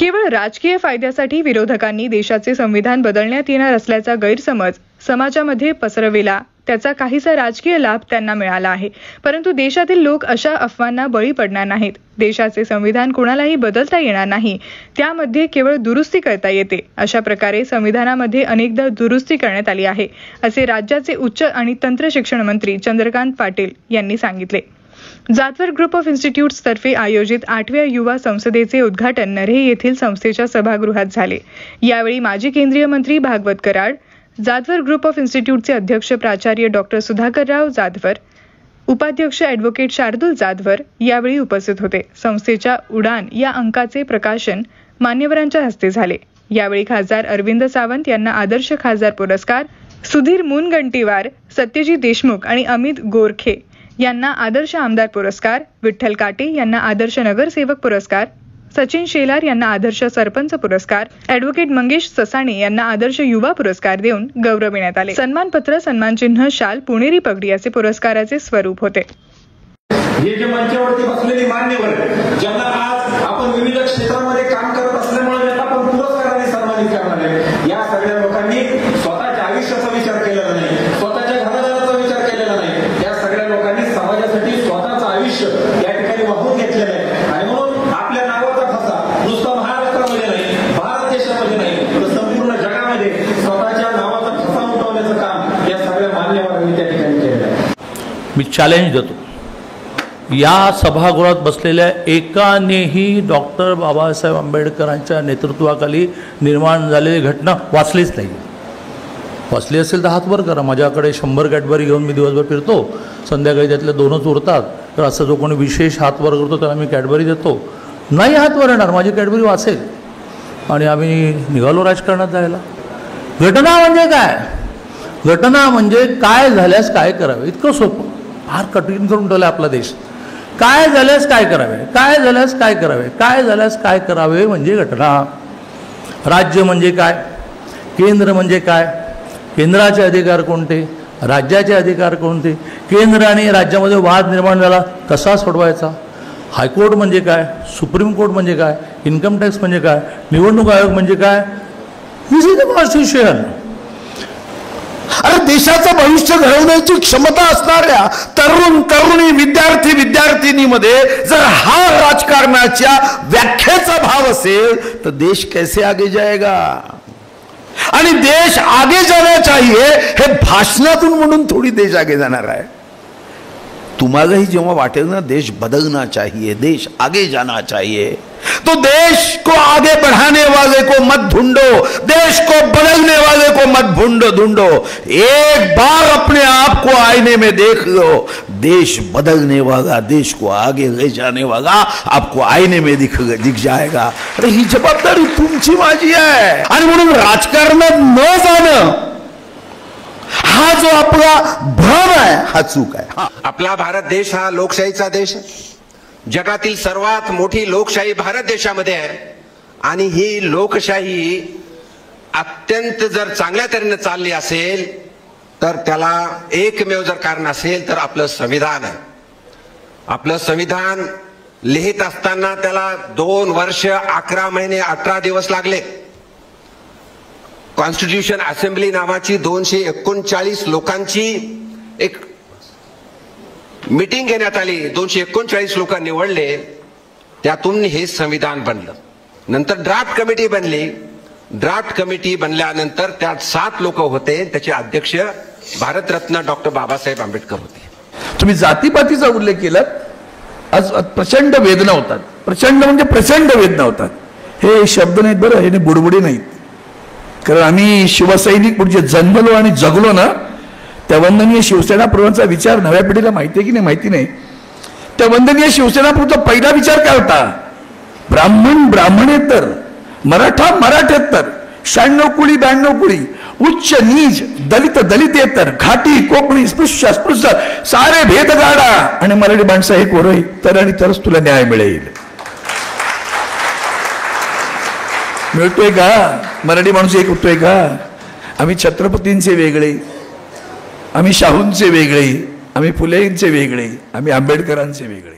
केवळ राजकीय फायद्यासाठी विरोधकांनी देशाचे संविधान बदलण्यात येणार असल्याचा गैरसमज समाजामध्ये पसरविला, त्याचा काहीसा राजकीय लाभ त्यांना मिळाला आहे. परंतु देशातील लोक अशा अफवांना बळी पडणार नाहीत. देशाचे संविधान कोणालाही बदलता येणार नाही, त्यामध्ये केवळ दुरुस्ती करता येते. अशा प्रकारे संविधानामध्ये अनेकदा दुरुस्ती करण्यात आली आहे, असे राज्याचे उच्च आणि तंत्र शिक्षण मंत्री चंद्रकांत पाटील यांनी सांगितले. जाधवर ग्रुप ऑफ इन्स्टिट्यूट्स तर्फे आयोजित 8व्या युवा संसदेचे उद्घाटन नऱ्हे येथील संस्थेच्या सभागृहात झाले. यावेळी माजी केंद्रीय मंत्री भागवत कराड, जाधवर ग्रुप ऑफ इन्स्टिट्यूटचे अध्यक्ष प्राचार्य डॉक्टर सुधाकरराव जाधवर, उपाध्यक्ष ॲडव्होकेट शार्दूल जाधवर यावेळी उपस्थित होते. संस्थेच्या उडान या अंकाचे प्रकाशन मान्यवरांच्या हस्ते झाले. यावेळी खासदार अरविंद सावंत यांना आदर्श खासदार पुरस्कार, सुधीर मुनगंटीवार, सत्यजित देशमुख आणि अमित गोरखे यांना आदर्श आमदार पुरस्कार, विठ्ठल काटे यांना आदर्श नगरसेवक पुरस्कार, सचिन शेलार यांना आदर्श सरपंच पुरस्कार, ॲडव्होकेट मंगेश ससाणे यांना आदर्श युवा पुरस्कार देऊन गौरविण्यात आले. सन्मानपत्र, सन्मानचिन्ह, शाल, पुणेरी पगडी असे पुरस्काराचे स्वरूप होते. हे जे मंचावरती बसलेली मान्यवर ज्यांना आज आपण विविध क्षेत्रामध्ये काम करत असल्यामुळे ज्यांना आपण पुरस्काराने सन्मानित करणार आहे, या सगळ्या लोकांनी स्वतःच्या आयुष्याचा विचार केलेला नाही, स्वतःच्या घरादाराचा विचार केलेला नाही. या सगळ्या लोकांनी समाजासाठी स्वतःचं आयुष्य या ठिकाणी वाहून घेतलेलं आहे. आणि म्हणून आपल्या नावाचा ठसा नुसता महाराष्ट्रामध्ये नाही, भारत देशामध्ये नाही, तर संपूर्ण जगामध्ये स्वतःच्या नावाचा ठसा उठवण्याचं काम या सगळ्या मान्यवरांनी त्या ठिकाणी केलेलं आहे. मी चॅलेंज देतो, या सभागृहात बसलेल्या एकानेही डॉक्टर बाबासाहेब आंबेडकरांच्या नेतृत्वाखाली निर्माण झालेली घटना वाचलीच नाही. वाचली असेल तर हात वर करा. माझ्याकडे 100 कॅडबरी घेऊन मी दिवसभर फिरतो, संध्याकाळी त्यातले 2च उरतात. तर असं जो कोणी विशेष हात वर करतो त्याला मी कॅडबरी देतो. नाही हात वर येणार, माझी कॅडबरी वाचेल आणि आम्ही निघालो राजकारणात जायला. घटना म्हणजे काय? घटना म्हणजे काय झाल्यास काय करावे, इतकं सोपं. फार कठीण करून ठेवलं आपला देश. काय झाल्यास काय करावे, काय झाल्यास काय करावे, काय झाल्यास काय करावे म्हणजे घटना. राज्य म्हणजे काय, केंद्र म्हणजे काय, केंद्राचे अधिकार कोणते, राज्याचे अधिकार कोणते, केंद्र आणि राज्यामध्ये वाद निर्माण झाला कसा सोडवायचा, हायकोर्ट म्हणजे काय, सुप्रीम कोर्ट म्हणजे काय, इन्कम टॅक्स म्हणजे काय, निवडणूक आयोग म्हणजे काय. दिस इज द कॉन्स्टिट्यूशन. अरे देशाचं भविष्य घडवण्याची क्षमता असणाऱ्या तरुण तरुणी विद्यार्थिनीमध्ये जर हा राजकारणाच्या व्याख्येचा भाव असेल तर देश कैसे आगे जाएगा. आणि देश आगे जाना चाहिए हे भाषणातून म्हणून थोडी देश आगे जाणार आहे. तुम्हालाही जेव्हा वाटेल ना देश बदलना चाहिए, देश आगे जाना चाहिए, तो देश को आगे बढ़ाने वाले को मत ढूंढो, देश को बदलने वाले को मत ढूंढो. एक बार अपने आप को आईने में देख लो, देश बदलने वाला, देश को आगे ले जाने वाला आपको आईने में दिख जाएगा. अरे ही जबाबदारी तुमची माझी आहे. आणि म्हणून राजकारणात न जाणं हा जो आपला भ्रम आहे हा चूक आहे. आपला भारत देश हा लोकशाहीचा देश आहे. जगातील सर्वात मोठी लोकशाही भारत देशामध्ये आहे. आणि ही लोकशाही अत्यंत जर चांगल्या तऱ्हेने चालली असेल तर त्याला एकमेव जर कारण असेल तर आपलं संविधान आहे. आपलं संविधान लिहित असताना त्याला 2 वर्ष 11 महिने 18 दिवस लागले. कॉन्स्टिट्यूशन असेंब्ली नावाची 239 लोकांची एक मीटिंग घेण्यात आली. 239 लोक निवडले, त्यातून हे संविधान बनलं. नंतर ड्राफ्ट कमिटी बनली. ड्राफ्ट कमिटी बनल्यानंतर त्यात 7 लोक होते. त्याचे अध्यक्ष भारतरत्न डॉक्टर बाबासाहेब आंबेडकर होते. तुम्ही जातीपातीचा उल्लेख केलात. आज प्रचंड वेदना होतात. प्रचंड म्हणजे प्रचंड वेदना होतात. हे शब्द नाहीत बरं, हे बुडबुडे नाहीत. कारण आम्ही शिवसैनिक म्हणजे जन्मलो आणि जगलो ना, त्या वंदनीय शिवसेनाप्रभूंचा विचार नव्या पिढीला माहिती आहे की नाही माहिती नाही. त्या वंदनीय शिवसेनाप्रभूंचा पहिला विचार काय होता? ब्राह्मण ब्राह्मणेतर, मराठा मराठेतर, 96 कुळी 92 कुळी, उच्च नीच दलित दलितेतर, घाटी कोकणी स्पृश्य अस्पृश्य सारे भेद गाडा आणि मराठी माणसं एक वरही तर आणि तरच तुला न्याय मिळेल. मिळतोय का? मराठी माणूस एक होतोय का? आम्ही छत्रपतींचे वेगळे, आम्ही शाहूंचे वेगळे, आम्ही फुलेंचे वेगळे, आम्ही आंबेडकरांचे वेगळे.